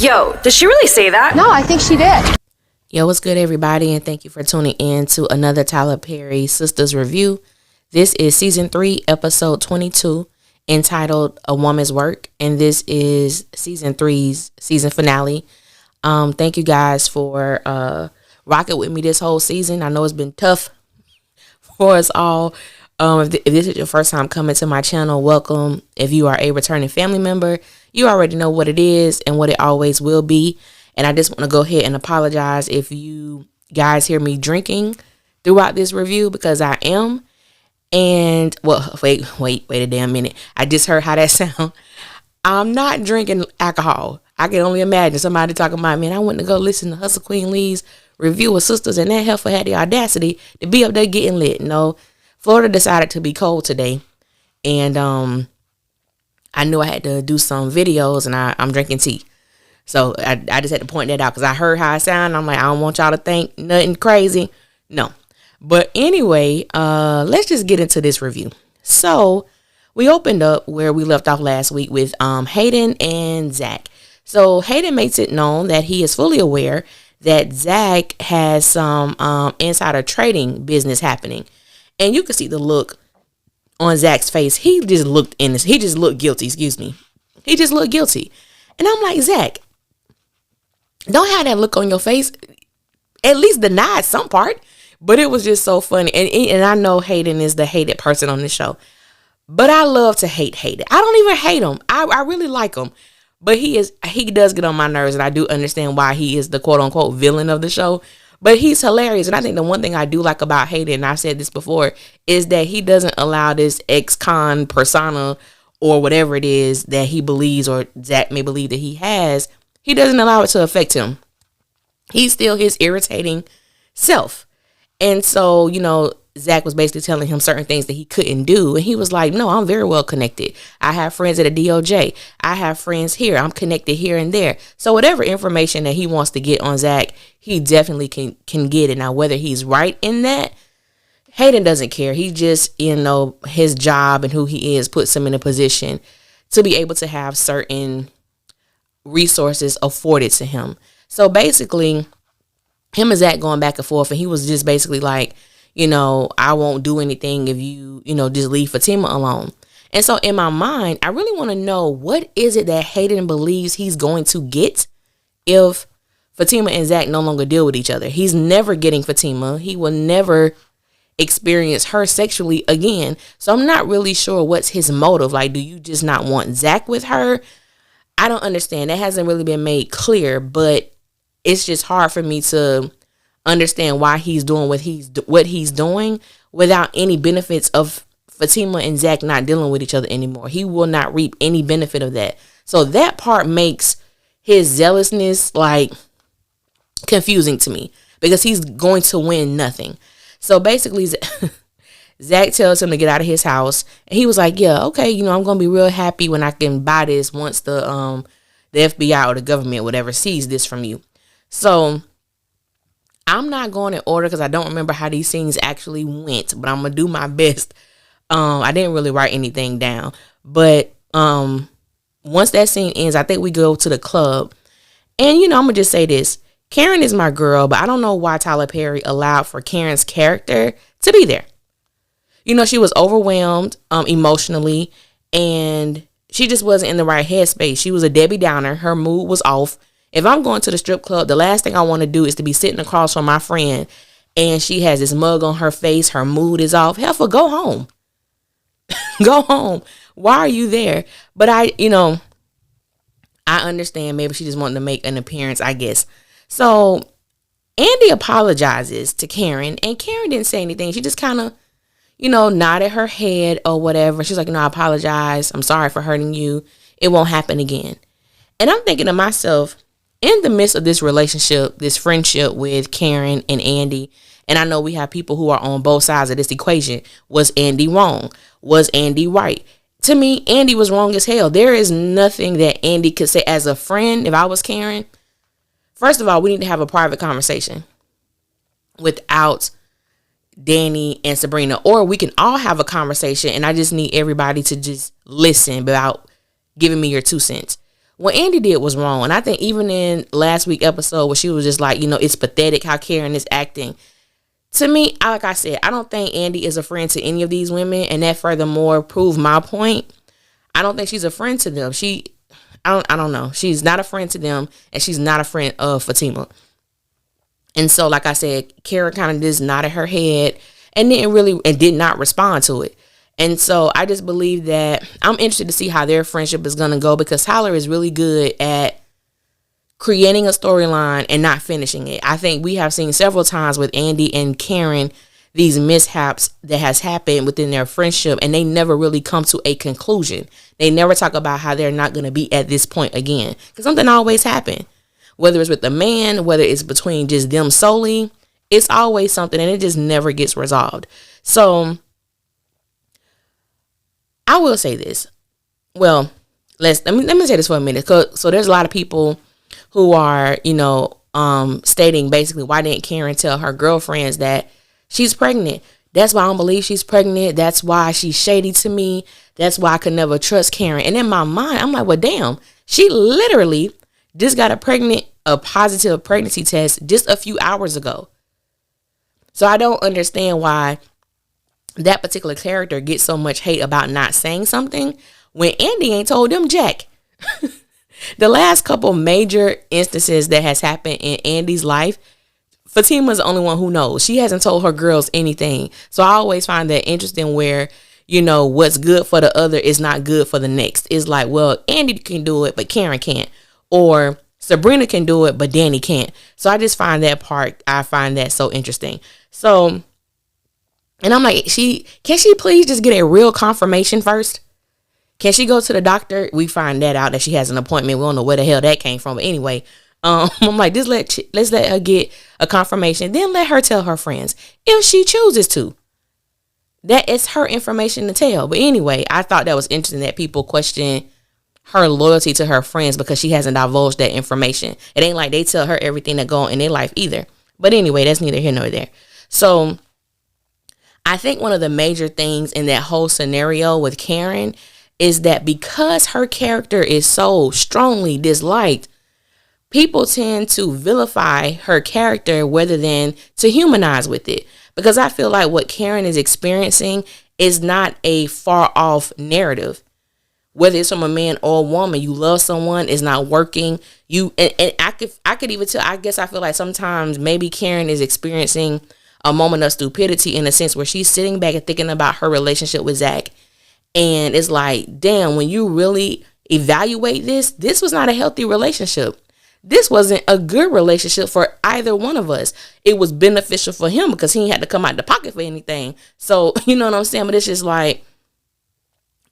Yo, did she really say that? No, I think she did. Yo, what's good, everybody? And thank you for tuning in to another Tyler Perry Sistas review. This is season 3, episode 22, entitled A Woman's Work. And this is season 3's season finale. Thank you guys for rocking with me this whole season. I know it's been tough for us all. If this is your first time coming to my channel, welcome. If you are a returning family member, you already know what it is and what it always will be. And I just want to go ahead and apologize if you guys hear me drinking throughout this review, because I am. And, well, wait a damn minute. I just heard how that sound. I'm not drinking alcohol. I can only imagine somebody talking about, man, I went to go listen to Hustle Queen Lee's review of Sistas, and that heifer had the audacity to be up there getting lit. No, Florida decided to be cold today. And I knew I had to do some videos, and I'm drinking tea. So I just had to point that out because I heard how it sounded. I'm like, I don't want y'all to think nothing crazy. No. But anyway, let's just get into this review. So we opened up where we left off last week with Hayden and Zach. So Hayden makes it known that he is fully aware that Zach has some insider trading business happening. And you can see the look on Zach's face. He just looked innocent. He just looked guilty, He just looked guilty. And I'm like, Zach, don't have that look on your face. At least deny some part. But it was just so funny. And I know Hayden is the hated person on this show. But I love to hate Hayden. I don't even hate him. I really like him. But he does get on my nerves. And I do understand why he is the quote unquote villain of the show. But he's hilarious. And I think the one thing I do like about Hayden, and I've said this before, is that he doesn't allow this ex-con persona or whatever it is that he believes or Zach may believe that he has. He doesn't allow it to affect him. He's still his irritating self. And so, Zach was basically telling him certain things that he couldn't do. And he was like, no, I'm very well connected. I have friends at the DOJ. I have friends here. I'm connected here and there. So whatever information that he wants to get on Zach, he definitely can get it. Now, whether he's right in that, Hayden doesn't care. He just, his job and who he is puts him in a position to be able to have certain resources afforded to him. So basically, him and Zach going back and forth, and he was just basically like, I won't do anything if you, just leave Fatima alone. And so in my mind, I really want to know, what is it that Hayden believes he's going to get if Fatima and Zach no longer deal with each other? He's never getting Fatima. He will never experience her sexually again. So I'm not really sure what's his motive. Like, do you just not want Zach with her? I don't understand. That hasn't really been made clear, but it's just hard for me to understand why he's doing what he's doing without any benefits of Fatima and Zach not dealing with each other anymore. He will not reap any benefit of that. So that part makes his zealousness confusing to me, because he's going to win nothing. So basically, Zach tells him to get out of his house, and he was like, yeah, okay, I'm going to be real happy when I can buy this once the FBI or the government, whatever, sees this from you. So I'm not going in order because I don't remember how these scenes actually went, but I'm going to do my best. I didn't really write anything down, but once that scene ends, I think we go to the club. And, I'm going to just say this. Karen is my girl, but I don't know why Tyler Perry allowed for Karen's character to be there. She was overwhelmed emotionally, and she just wasn't in the right headspace. She was a Debbie Downer. Her mood was off. If I'm going to the strip club, the last thing I want to do is to be sitting across from my friend, and she has this mug on her face. Her mood is off. Heifer, go home. Go home. Why are you there? But I understand. Maybe she just wanted to make an appearance, I guess. So Andy apologizes to Karen, and Karen didn't say anything. She just kind of, nodded her head or whatever. She's like, I apologize. I'm sorry for hurting you. It won't happen again. And I'm thinking to myself, in the midst of this relationship, this friendship with Karen and Andy, and I know we have people who are on both sides of this equation. Was Andy wrong? Was Andy right? To me, Andy was wrong as hell. There is nothing that Andy could say as a friend. If I was Karen, first of all, we need to have a private conversation without Danny and Sabrina, or we can all have a conversation, and I just need everybody to just listen without giving me your 2 cents. what Andy did was wrong. And I think even in last week's episode where she was just like, it's pathetic how Karen is acting. To me, like I said, I don't think Andy is a friend to any of these women. And that furthermore proved my point. I don't think she's a friend to them. I don't know. She's not a friend to them, and she's not a friend of Fatima. And so, like I said, Karen kind of just nodded her head and did not respond to it. And so I just believe that I'm interested to see how their friendship is going to go, because Tyler is really good at creating a storyline and not finishing it. I think we have seen several times with Andy and Karen these mishaps that has happened within their friendship, and they never really come to a conclusion. They never talk about how they're not going to be at this point again, because something always happens. Whether it's with the man, whether it's between just them solely, it's always something, and it just never gets resolved. So I will say this. Well, let me say this for a minute. So there's a lot of people who are, stating basically, why didn't Karen tell her girlfriends that she's pregnant? That's why I don't believe she's pregnant. That's why she's shady to me. That's why I could never trust Karen. And in my mind, I'm like, well, damn, she literally just got a positive pregnancy test just a few hours ago. So I don't understand why that particular character gets so much hate about not saying something when Andy ain't told them jack. The last couple major instances that has happened in Andy's life, Fatima's the only one who knows. She hasn't told her girls anything. So I always find that interesting where, what's good for the other is not good for the next. It's like, well, Andy can do it, but Karen can't. Or Sabrina can do it, but Danny can't. So I just find I find that so interesting. So, and I'm like, can she please just get a real confirmation first? Can she go to the doctor? We find that out that she has an appointment. We don't know where the hell that came from. But anyway, I'm like, let's let her get a confirmation. Then let her tell her friends if she chooses to. That is her information to tell. But anyway, I thought that was interesting that people question her loyalty to her friends because she hasn't divulged that information. It ain't like they tell her everything that go on in their life either. But anyway, that's neither here nor there. So I think one of the major things in that whole scenario with Karen is that because her character is so strongly disliked, people tend to vilify her character rather than to humanize with it. Because I feel like what Karen is experiencing is not a far off narrative. Whether it's from a man or a woman, you love someone, it's not working. And I could even tell, I guess I feel like sometimes maybe Karen is experiencing a moment of stupidity in a sense where she's sitting back and thinking about her relationship with Zach. And it's like, damn, when you really evaluate this was not a healthy relationship. This wasn't a good relationship for either one of us. It was beneficial for him because he ain't had to come out the pocket for anything. So, you know what I'm saying? But it's just like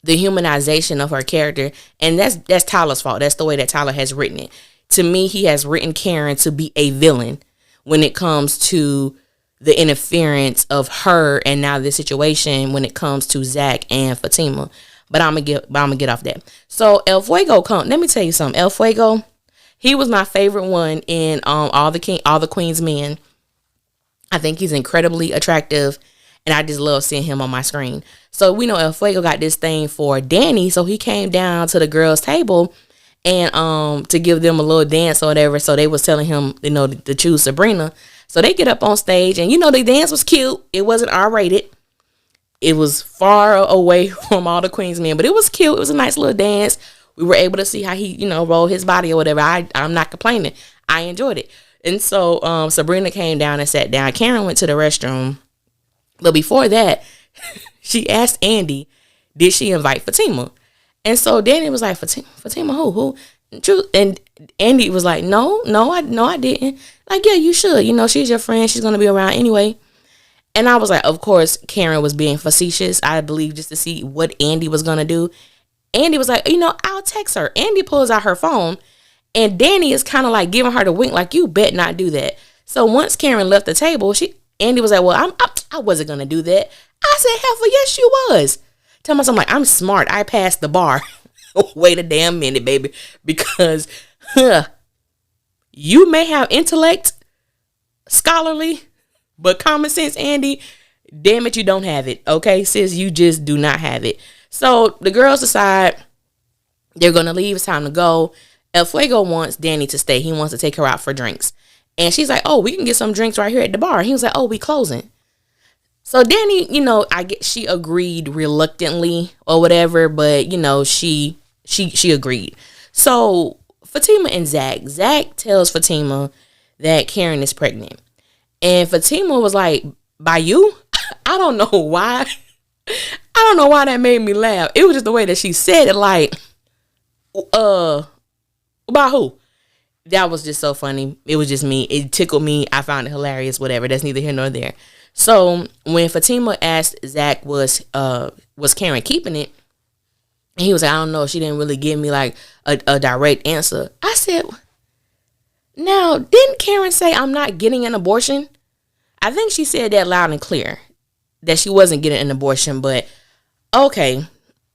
the humanization of her character. And that's Tyler's fault. That's the way that Tyler has written it. To me, he has written Karen to be a villain when it comes to the interference of her and now this situation when it comes to Zach and Fatima. But I'm gonna get off that. So El Fuego let me tell you something. El Fuego, he was my favorite one in all the Queen's Men. I think he's incredibly attractive, and I just love seeing him on my screen. So we know El Fuego got this thing for Danny, so he came down to the girls' table and to give them a little dance or whatever. So they was telling him, to choose Sabrina. So they get up on stage, and the dance was cute. It wasn't R-rated. It was far away from all the Queen's Men, but it was cute. It was a nice little dance. We were able to see how he, rolled his body or whatever. I'm not complaining. I enjoyed it. And so Sabrina came down and sat down. Karen went to the restroom. But before that, she asked Andy, did she invite Fatima? And so Danny was like, Fatima who? And Andy was like, no, I didn't. Like, yeah, you should. She's your friend. She's going to be around anyway. And I was like, of course, Karen was being facetious, I believe, just to see what Andy was going to do. Andy was like, I'll text her. Andy pulls out her phone, and Danny is kind of like giving her the wink, like, you bet not do that. So once Karen left the table, Andy was like, well, I wasn't going to do that. I said, hell for yes, you was. Tell myself, like, I'm smart. I passed the bar. Wait a damn minute, baby. Because you may have intellect, scholarly, but common sense, Andy, damn it, you don't have it. Okay, sis, you just do not have it. So the girls decide they're going to leave. It's time to go. El Fuego wants Danny to stay. He wants to take her out for drinks. And she's like, oh, we can get some drinks right here at the bar. He was like, oh, we closing. So Danny, she agreed reluctantly or whatever, but she agreed. So Fatima and Zach tells Fatima that Karen is pregnant. And Fatima was like, by you? I don't know why. I don't know why that made me laugh. It was just the way that she said it, like, by who? That was just so funny. It was just me. It tickled me. I found it hilarious, whatever. That's neither here nor there. So when Fatima asked Zach was Karen keeping it, and he was like, I don't know. She didn't really give me like a direct answer. I said, now, didn't Karen say I'm not getting an abortion? I think she said that loud and clear, that she wasn't getting an abortion, but okay,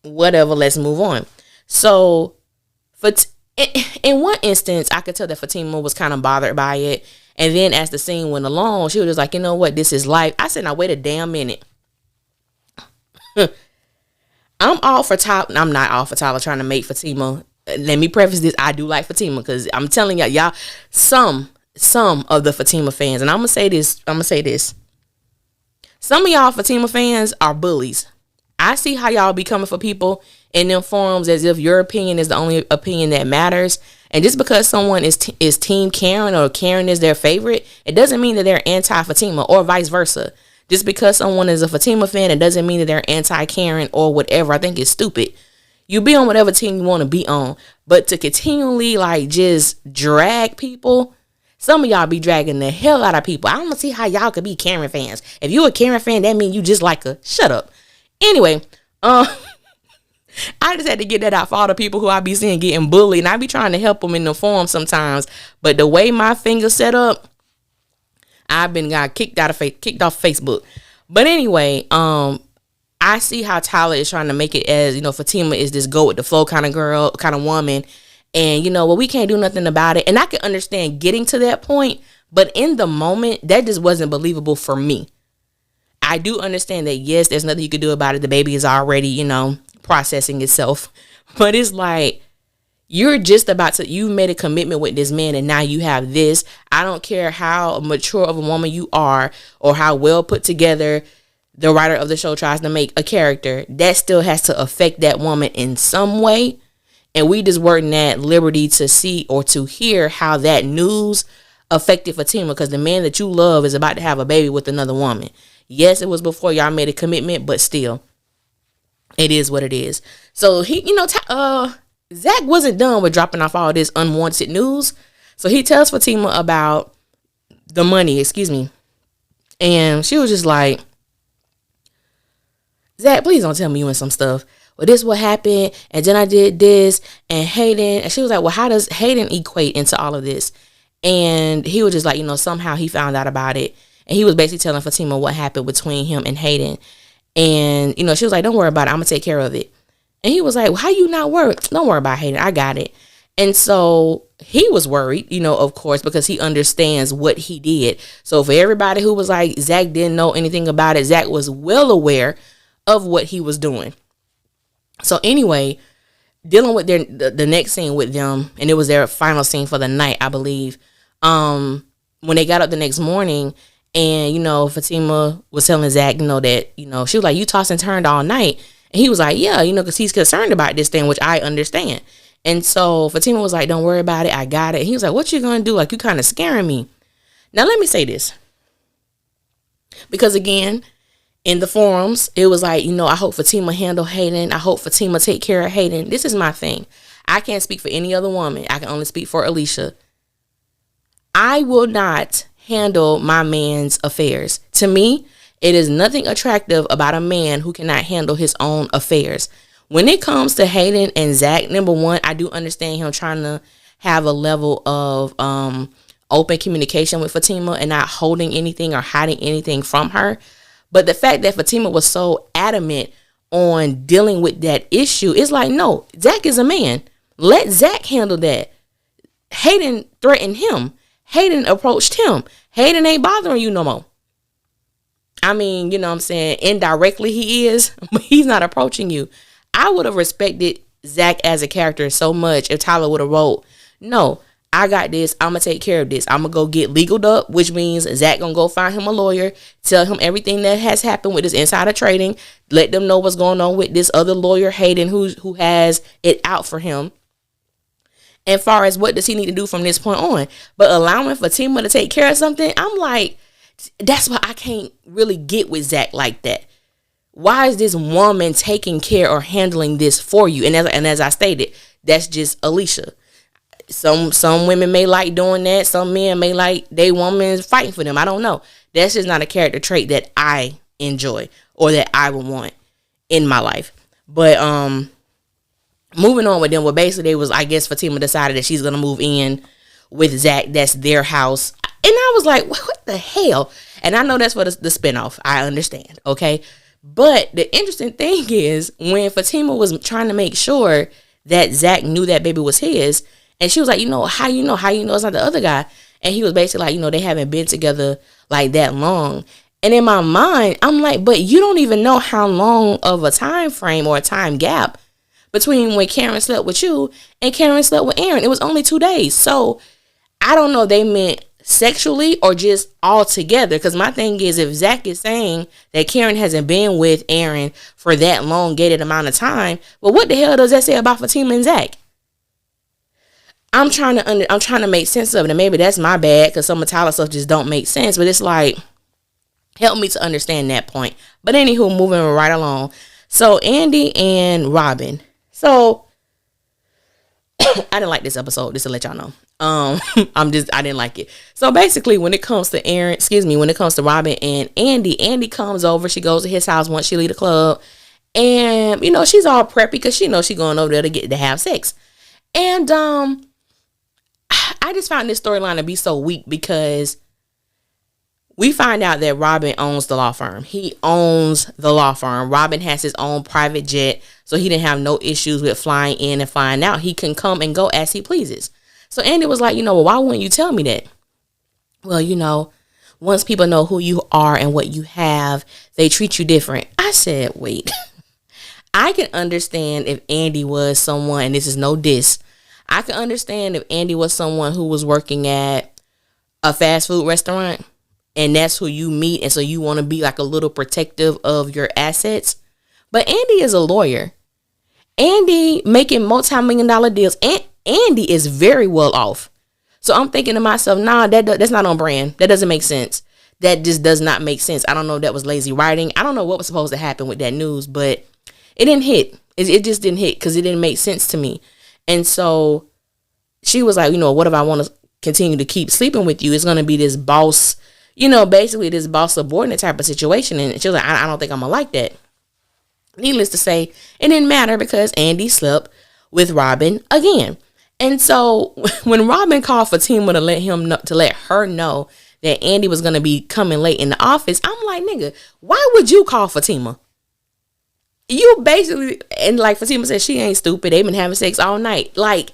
whatever, let's move on. So in one instance, I could tell that Fatima was kind of bothered by it. And then as the scene went along, she was just like, you know what, this is life. I said, now wait a damn minute. I'm all for Tyler. I'm not all for Tyler trying to make Fatima. Let me preface this. I do like Fatima because I'm telling y'all, some of the Fatima fans, and I'm going to say this. Some of y'all Fatima fans are bullies. I see how y'all be coming for people in them forums as if your opinion is the only opinion that matters. And just because someone is Team Karen or Karen is their favorite, it doesn't mean that they're anti-Fatima or vice versa. Just because someone is a Fatima fan, it doesn't mean that they're anti-Karen or whatever. I think it's stupid. You be on whatever team you want to be on. But to continually like just drag people, some of y'all be dragging the hell out of people. I don't see how y'all could be Karen fans. If you a Karen fan, that means you just like her. Shut up. Anyway, I just had to get that out for all the people who I be seeing getting bullied, and I be trying to help them in the forum sometimes. But the way my fingers set up, I've been got kicked off Facebook. But anyway, I see how Tyler is trying to make it as, Fatima is this go with the flow kind of girl, kind of woman. And, we can't do nothing about it. And I can understand getting to that point. But in the moment, that just wasn't believable for me. I do understand that, yes, there's nothing you could do about it. The baby is already, processing itself. But it's like, you're just you made a commitment with this man and now you have this. I don't care how mature of a woman you are or how well put together the writer of the show tries to make a character, that still has to affect that woman in some way. And we just weren't at liberty to see or to hear how that news affected Fatima, because the man that you love is about to have a baby with another woman. Yes, it was before y'all made a commitment, but still, it is what it is. So Zach wasn't done with dropping off all this unwanted news. So he tells Fatima about the money, and she was just like, Zach, please don't tell me you in some stuff. Well, this what happened, and then I did this, and Hayden. And she was like, well, how does Hayden equate into all of this? And he was just like, somehow he found out about it. And he was basically telling Fatima what happened between him and Hayden. And, she was like, don't worry about it. I'm going to take care of it. And he was like, well, how you not worried? Don't worry about Hayden. I got it. And so he was worried, of course, because he understands what he did. So for everybody who was like, Zach didn't know anything about it, Zach was well aware of what he was doing. So anyway, dealing with the next scene with them, and it was their final scene for the night, I believe. When they got up the next morning, and Fatima was telling Zach, that she was like, you tossed and turned all night, and he was like, yeah, because he's concerned about this thing, which I understand. And so Fatima was like, don't worry about it, I got it. And he was like, what you gonna do? Like, you kind of scaring me. Now let me say this, because again, in the forums, it was like, I hope Fatima handle Hayden. I hope Fatima take care of Hayden. This is my thing. I can't speak for any other woman. I can only speak for Alicia. I will not handle my man's affairs. To me, it is nothing attractive about a man who cannot handle his own affairs. When it comes to Hayden and Zach, number one, I do understand him trying to have a level of open communication with Fatima and not holding anything or hiding anything from her. But the fact that Fatima was so adamant on dealing with that issue, it's like, no, Zach is a man. Let Zach handle that. Hayden threatened him. Hayden approached him. Hayden ain't bothering you no more. I mean, what I'm saying? Indirectly he is, but he's not approaching you. I would have respected Zach as a character so much if Tyler would have wrote, No, I got this. I'm going to take care of this. I'm going to go get legaled up, which means Zach going to go find him a lawyer, tell him everything that has happened with this insider trading, let them know what's going on with this other lawyer, Hayden, who has it out for him. And far as what does he need to do from this point on. But allowing Fatima to take care of something, I'm like, that's why I can't really get with Zach like that. Why is this woman taking care or handling this for you? And as I stated, that's just Alicia. Some women may like doing that. Some men may like they woman fighting for them. I don't know. That's just not a character trait that I enjoy or that I would want in my life. But moving on with them, well, basically they was, I guess Fatima decided that she's gonna move in with Zach. That's their house. And I was like, what the hell? And I know that's for the spinoff. I understand. Okay. But the interesting thing is when Fatima was trying to make sure that Zach knew that baby was his, and she was like, how you know it's not the other guy? And he was basically like, they haven't been together like that long. And in my mind, I'm like, but you don't even know how long of a time frame or a time gap between when Karen slept with you and Karen slept with Aaron. It was only 2 days. So I don't know if they meant sexually or just all together. Because my thing is, if Zach is saying that Karen hasn't been with Aaron for that elongated amount of time, well, what the hell does that say about Fatima and Zach? I'm trying to make sense of it, and maybe that's my bad because some of Tyler stuff just don't make sense. But it's like, help me to understand that point. But anywho, moving right along. So Andy and Robin. So I didn't like this episode, just to let y'all know. I didn't like it. So basically, when it comes to Robin and Andy comes over. She goes to his house once she leave the club, and she's all preppy because she knows she's going over there to have sex. And I just found this storyline to be so weak because we find out that Robin owns the law firm. He owns the law firm. Robin has his own private jet, so he didn't have no issues with flying in and flying out. He can come and go as he pleases. So Andy was like, well, why wouldn't you tell me that? Well, once people know who you are and what you have, they treat you different. I said, wait. I can understand if Andy was someone, and this is no diss, I can understand if Andy was someone who was working at a fast food restaurant and that's who you meet, and so you want to be like a little protective of your assets. But Andy is a lawyer. Andy making multi-million-dollar deals. And Andy is very well off. So I'm thinking to myself, that's not on brand. That doesn't make sense. That just does not make sense. I don't know if that was lazy writing. I don't know what was supposed to happen with that news, but it didn't hit. It just didn't hit because it didn't make sense to me. And so she was like, what if I want to continue to keep sleeping with you? It's going to be this boss, basically this boss subordinate type of situation. And she was like, I don't think I'm going to like that. Needless to say, it didn't matter because Andy slept with Robin again. And so when Robin called Fatima to let her know that Andy was going to be coming late in the office, I'm like, nigga, why would you call Fatima? You basically, and like Fatima said, she ain't stupid. They've been having sex all night. Like,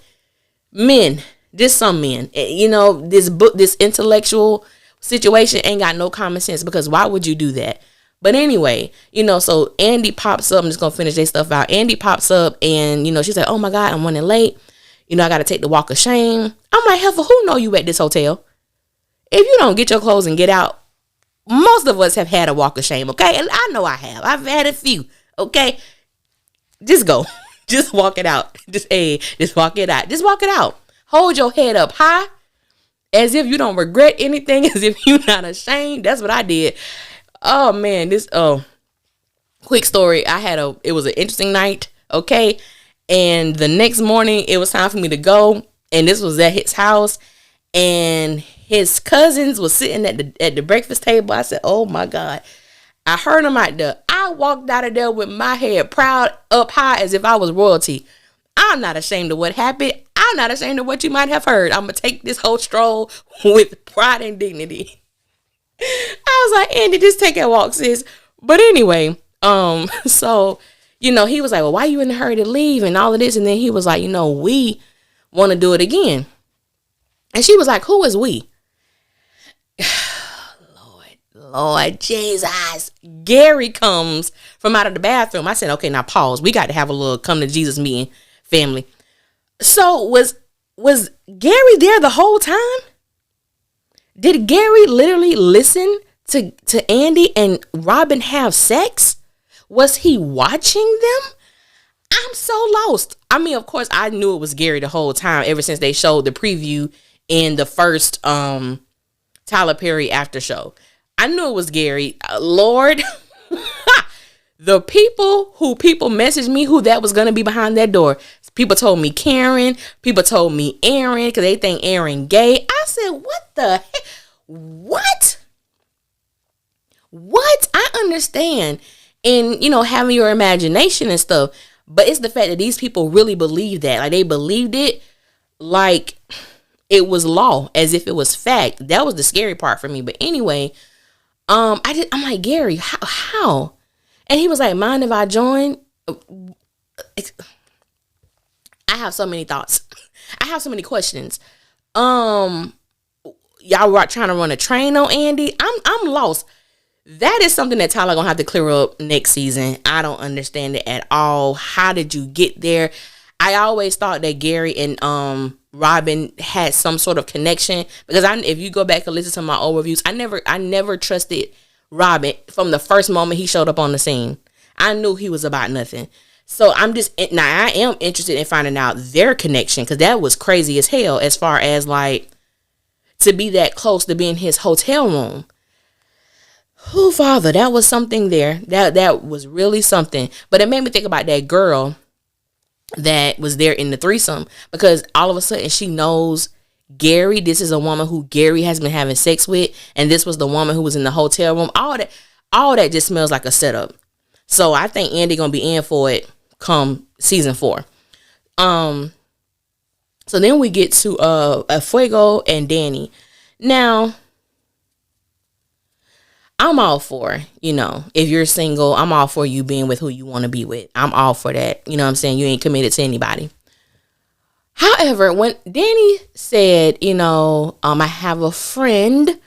men, just some men, this intellectual situation ain't got no common sense because why would you do that? But anyway, so Andy pops up. I'm just going to finish their stuff out. Andy pops up and, she's like, oh my God, I'm running late. I got to take the walk of shame. I'm like, Heifer, who know you at this hotel? If you don't get your clothes and get out, most of us have had a walk of shame, okay? And I know I have. I've had a few. Okay, just go. Just walk it out. Just walk it out. Just walk it out. Hold your head up high as if you don't regret anything, as if you're not ashamed. That's what I did. Oh, man. This quick story. It was an interesting night, okay? And the next morning, it was time for me to go. And this was at his house. And his cousins was sitting at the breakfast table. I said, oh, my God. I heard him out there. I walked out of there with my head proud up high as if I was royalty. I'm not ashamed of what happened. I'm not ashamed of what you might have heard. I'm going to take this whole stroll with pride and dignity. I was like, Andy, just take a walk, sis. But anyway, so, he was like, well, why you in a hurry to leave and all of this? And then he was like, we want to do it again. And she was like, who is we? Lord Jesus. Gary comes from out of the bathroom. I said, okay, now pause. We got to have a little come to Jesus meeting, family. So was Was Gary there the whole time? Did Gary literally listen to Andy and Robin have sex? Was he watching them? I'm so lost. I mean, of course, I knew it was Gary the whole time ever since they showed the preview in the first Tyler Perry after show. I knew it was Gary. Lord, the people messaged me who that was going to be behind that door. People told me Karen. People told me Aaron because they think Aaron gay. I said, what the heck? What? I understand. And, having your imagination and stuff. But it's the fact that these people really believe that. Like, they believed it like it was law, as if it was fact. That was the scary part for me. But anyway, I'm like, Gary, how? And he was like, mind if I join? I have so many thoughts. I have so many questions. Y'all were trying to run a train on Andy. I'm lost. That is something that Tyler gonna have to clear up next season. I don't understand it at all. How did you get there? I always thought that Gary and Robin had some sort of connection because if you go back and listen to my old reviews, I never trusted Robin from the first moment he showed up on the scene. I knew he was about nothing. So I am interested in finding out their connection because that was crazy as hell as far as like to be that close to be in his hotel room. Oh, Father, that was something there. That was really something. But it made me think about that girl that was there in the threesome because all of a sudden she knows Gary. This is a woman who Gary has been having sex with, and this was the woman who was in the hotel room. All that just smells like a setup. So I think Andy gonna be in for it come season 4. So then we get to Fuego and Danny. Now, I'm all for, if you're single, I'm all for you being with who you want to be with. I'm all for that. You know what I'm saying? You ain't committed to anybody. However, when Danny said, I have a friend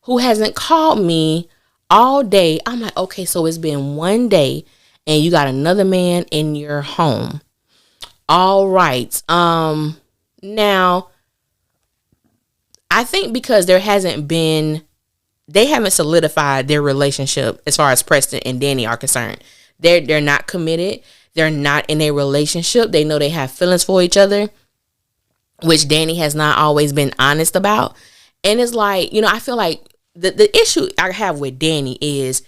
who hasn't called me all day. I'm like, okay, so it's been one day and you got another man in your home. All right. Now, I think because they haven't solidified their relationship as far as Preston and Danny are concerned. They're not committed. They're not in a relationship. They know they have feelings for each other, which Danny has not always been honest about. And it's like, I feel like the issue I have with Danny is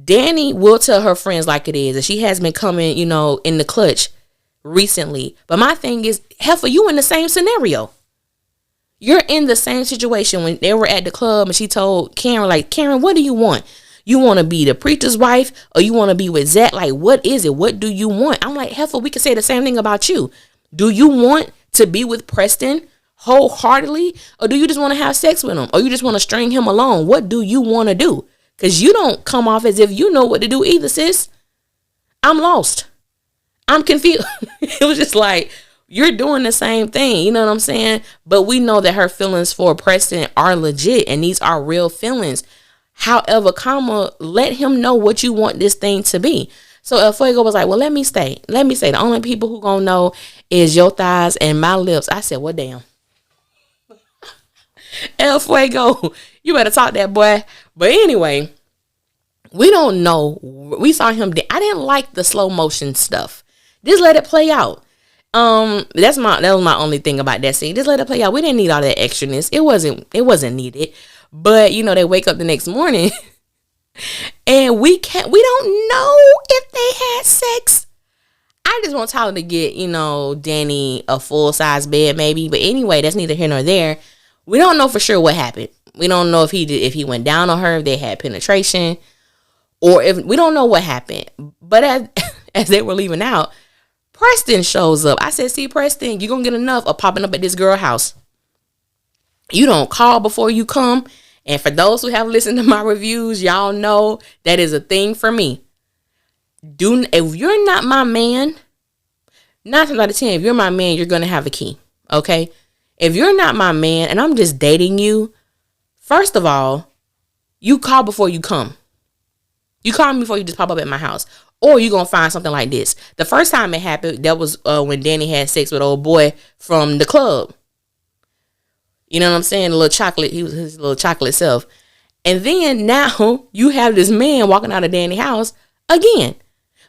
Danny will tell her friends like it is. And she has been coming, in the clutch recently. But my thing is, Heifer, you in the same scenario. You're in the same situation when they were at the club and she told Karen, like, Karen, what do you want? You want to be the preacher's wife or you want to be with Zach? Like, what is it? What do you want? I'm like, Heifer, we could say the same thing about you. Do you want to be with Preston wholeheartedly or do you just want to have sex with him or you just want to string him along? What do you want to do? Because you don't come off as if you know what to do either, sis. I'm lost. I'm confused. It was just like, you're doing the same thing. You know what I'm saying? But we know that her feelings for Preston are legit and these are real feelings. However, let him know what you want this thing to be. So El Fuego was like, well, let me say, the only people who gonna know is your thighs and my lips. I said, well, damn. El Fuego, you better talk that boy. But anyway, we don't know. We saw him. I didn't like the slow motion stuff. Just let it play out. That was my only thing about that scene. Just let it play out. We didn't need all that extraness. It wasn't needed. But they wake up the next morning and we don't know if they had sex. I just want Tyler to get, Danny a full size bed maybe. But anyway, that's neither here nor there. We don't know for sure what happened. We don't know if he went down on her, if they had penetration, or if we don't know what happened. But as they were leaving out, Preston shows up. I said, see, Preston, you're going to get enough of popping up at this girl house. You don't call before you come. And for those who have listened to my reviews, y'all know that is a thing for me. If you're not my man, 9 times out of 10, if you're my man, you're going to have a key. Okay? If you're not my man and I'm just dating you, first of all, you call before you come. You call me before you just pop up at my house. Or you going to find something like this. The first time it happened, that was when Danny had sex with old boy from the club. You know what I'm saying? The little chocolate, he was his little chocolate self. And then now you have this man walking out of Danny's house again.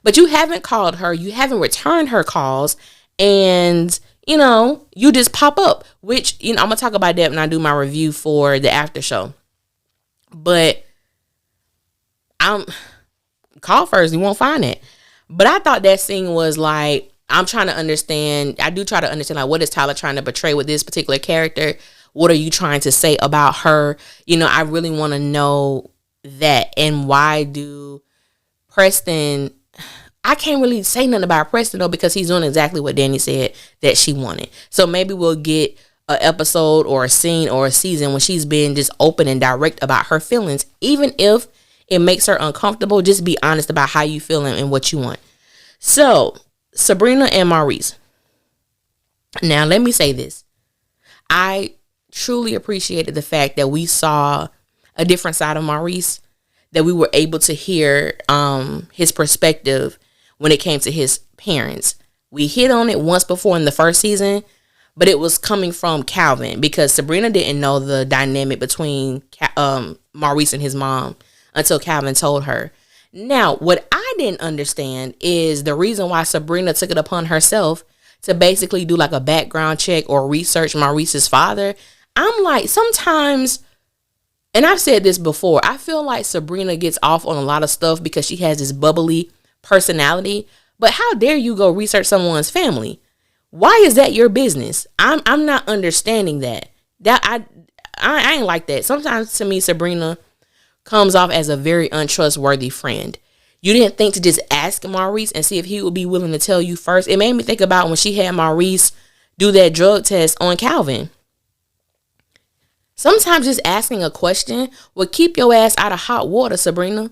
But you haven't called her. You haven't returned her calls. And, you know, you just pop up. Which, you know, I'm going to talk about that when I do my review for the after show. But call first. You won't find it. But I thought that scene was like, I'm trying to understand. I do try to understand, like, what is Tyler trying to portray with this particular character? What are you trying to say about her? You know, I really want to know that. And why do Preston... I can't really say nothing about Preston, though, because he's doing exactly what Danny said that she wanted. So maybe we'll get an episode or a scene or a season when she's being just open and direct about her feelings. Even if it makes her uncomfortable, just be honest about how you feel and what you want. So, Sabrina and Maurice. Now, let me say this. I truly appreciated the fact that we saw a different side of Maurice, that we were able to hear his perspective when it came to his parents. We hit on it once before in the first season, but it was coming from Calvin, because Sabrina didn't know the dynamic between Maurice and his mom until Calvin told her. Now, what I didn't understand is the reason why Sabrina took it upon herself to basically do like a background check or research Maurice's father. I'm like, sometimes, and I've said this before, I feel like Sabrina gets off on a lot of stuff because she has this bubbly personality. But how dare you go research someone's family? Why is that your business? I'm not understanding that. I ain't like that. Sometimes to me, Sabrina comes off as a very untrustworthy friend. You didn't think to just ask Maurice and see if he would be willing to tell you first. It made me think about when she had Maurice do that drug test on Calvin. Sometimes just asking a question will keep your ass out of hot water, Sabrina.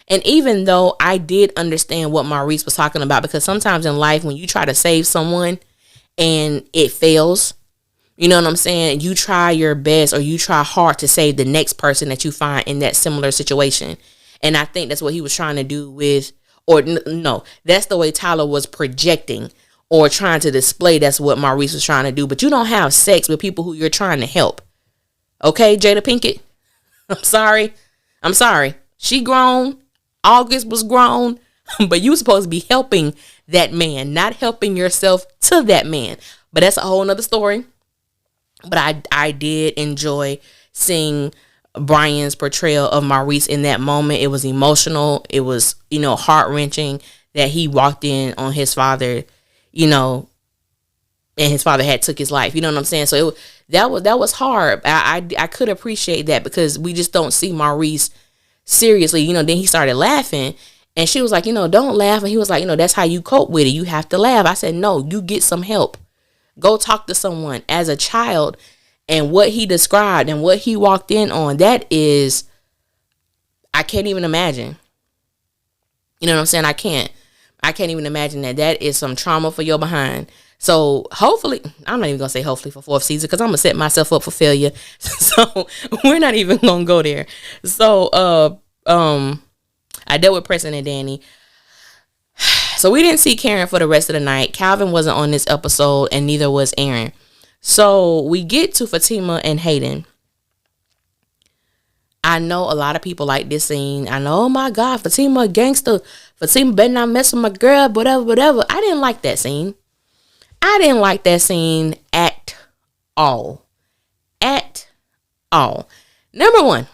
And even though I did understand what Maurice was talking about, because sometimes in life when you try to save someone and it fails, you know what I'm saying? You try your best, or you try hard to save the next person that you find in that similar situation. And I think that's what he was trying to do with, or no, that's the way Tyler was projecting or trying to display. That's what Maurice was trying to do. But you don't have sex with people who you're trying to help. Okay, Jada Pinkett? I'm sorry. She grown. August was grown. But you were supposed to be helping that man, not helping yourself to that man. But that's a whole nother story. But I did enjoy seeing Brian's portrayal of Maurice in that moment. It was emotional. It was, you know, heart-wrenching that he walked in on his father, you know, and his father had took his life. You know what I'm saying? So that was hard. I could appreciate that, because we just don't see Maurice seriously. You know, then he started laughing, and she was like, you know, don't laugh. And he was like, you know, that's how you cope with it. You have to laugh. I said, no, you get some help. Go talk to someone. As a child, and what he described and what he walked in on, that is, I can't even imagine. You know what I'm saying? I can't even imagine that. That is some trauma for your behind. So hopefully, I'm not even going to say hopefully for fourth season, because I'm going to set myself up for failure. So we're not even going to go there. So I dealt with Preston and Danny. So we didn't see Karen for the rest of the night. Calvin wasn't on this episode, and neither was Aaron. So we get to Fatima and Hayden. I know a lot of people like this scene. I know, oh my God, Fatima a gangster. Fatima better not mess with my girl, whatever. I didn't like that scene. I didn't like that scene at all. At all. Number one.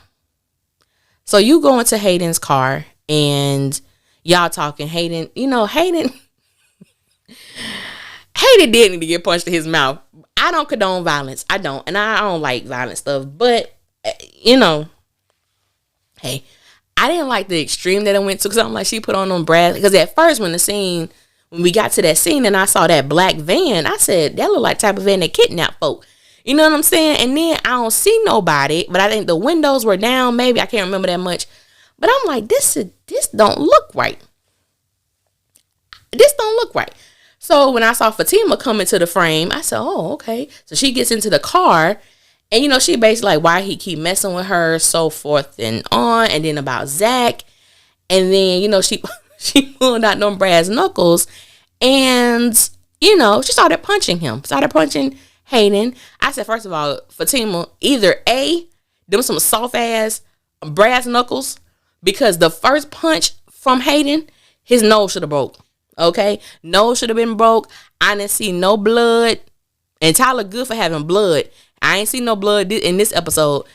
So you go into Hayden's car and y'all talking. Hayden, you know, Hayden did need to get punched in his mouth. I don't condone violence. I don't. And I don't like violent stuff. But, you know, hey, I didn't like the extreme that it went to, because I'm like, she put on them brass. Because at first when we got to that scene and I saw that black van, I said, that look like type of van that kidnap folk. You know what I'm saying? And then I don't see nobody, but I think the windows were down. Maybe I can't remember that much. But I'm like, this don't look right. This don't look right. So when I saw Fatima come into the frame, I said, oh, okay. So she gets into the car, and, you know, she basically like, why he keep messing with her, so forth and on. And then about Zach. And then, she pulled out them brass knuckles and, she started punching him. Started punching Hayden. I said, first of all, Fatima, either A, them some soft ass brass knuckles, because the first punch from Hayden, his nose should have broke. Okay? Nose should have been broke. I didn't see no blood. And Tyler good for having blood. I ain't seen no blood in this episode.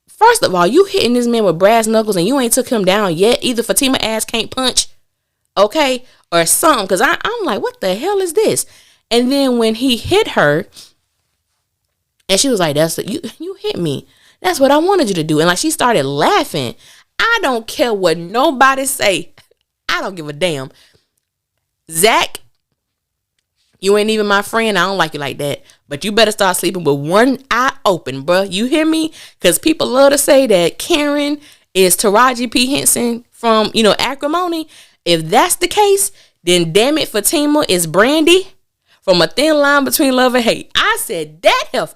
First of all, you hitting this man with brass knuckles and you ain't took him down yet. Either Fatima ass can't punch, okay, or something. Because I'm like, what the hell is this? And then when he hit her, and she was like, you hit me. That's what I wanted you to do. And like, she started laughing. I don't care what nobody say. I don't give a damn. Zach, you ain't even my friend. I don't like you like that. But you better start sleeping with one eye open, bruh. You hear me? Because people love to say that Karen is Taraji P. Henson from, Acrimony. If that's the case, then damn it, Fatima is Brandy from A Thin Line Between Love and Hate. I said that hell.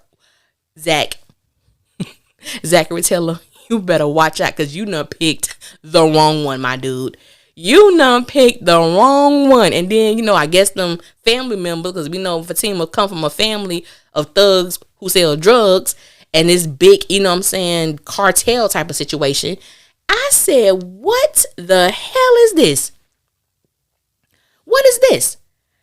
Zachary Taylor, you better watch out because you done picked the wrong one, my dude. You done picked the wrong one. And then, I guess them family members, because we know Fatima come from a family of thugs who sell drugs and this big, cartel type of situation. I said, what the hell is this? What is this?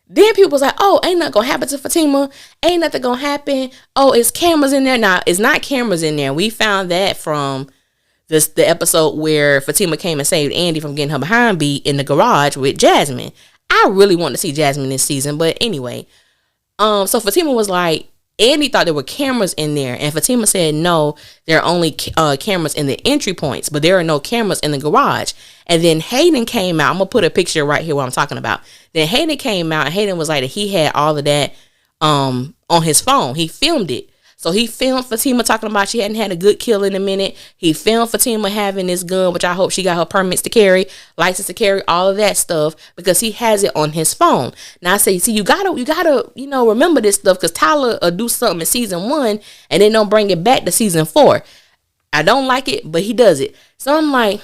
Then people was like, oh, ain't nothing gonna happen to Fatima. Ain't nothing gonna happen. Oh, it's cameras in there. Now, it's not cameras in there. We found that from the episode where Fatima came and saved Andy from getting her behind beat in the garage with Jasmine. I really want to see Jasmine this season, but anyway. So Fatima was like, Andy thought there were cameras in there, and Fatima said, no, there are only cameras in the entry points, but there are no cameras in the garage. And then Hayden came out. I'm going to put a picture right here what I'm talking about. Then Hayden came out, and Hayden was like, he had all of that on his phone. He filmed it. So he filmed Fatima talking about she hadn't had a good kill in a minute. He filmed Fatima having this gun, which I hope she got her permits to carry, license to carry, all of that stuff, because he has it on his phone. Now I say, see, you gotta, remember this stuff, because Tyler will do something in season 1 and then don't bring it back to season 4. I don't like it, but he does it. So I'm like,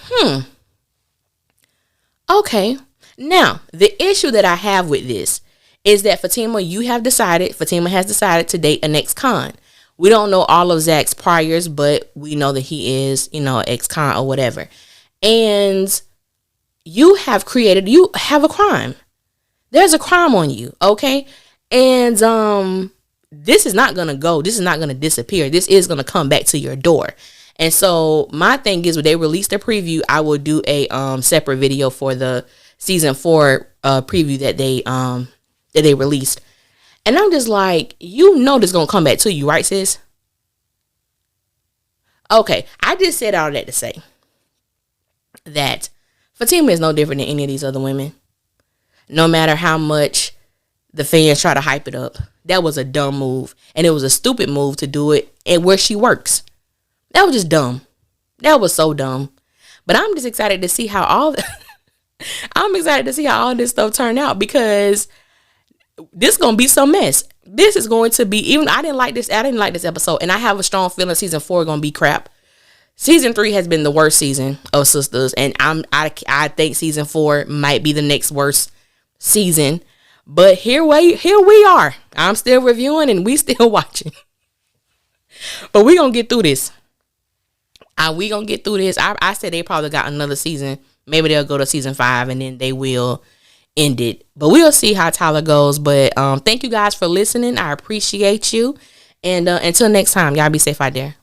okay. Now, the issue that I have with this is that Fatima has decided to date an ex-con. We don't know all of Zach's priors, but we know that he is, ex-con or whatever. And you have a crime. There's a crime on you, okay? And this is not going to disappear. This is going to come back to your door. And so my thing is, when they release the preview, I will do a separate video for the season 4 preview that they released. And I'm just like, this is going to come back to you, right, sis? Okay, I just said all that to say that Fatima is no different than any of these other women. No matter how much the fans try to hype it up. That was a dumb move. And it was a stupid move to do it and where she works. That was just dumb. That was so dumb. But I'm just excited to see how all this stuff turned out, because this is going to be some mess. This is going to be, I didn't like this episode, and I have a strong feeling season 4 is going to be crap. Season 3 has been the worst season of Sistas, and I think season 4 might be the next worst season. But here we are. I'm still reviewing and we still watching. But we going to get through this. I said they probably got another season. Maybe they'll go to season 5 and then they will end it. But we'll see how Tyler goes. But thank you guys for listening. I appreciate you. And until next time, y'all be safe out there.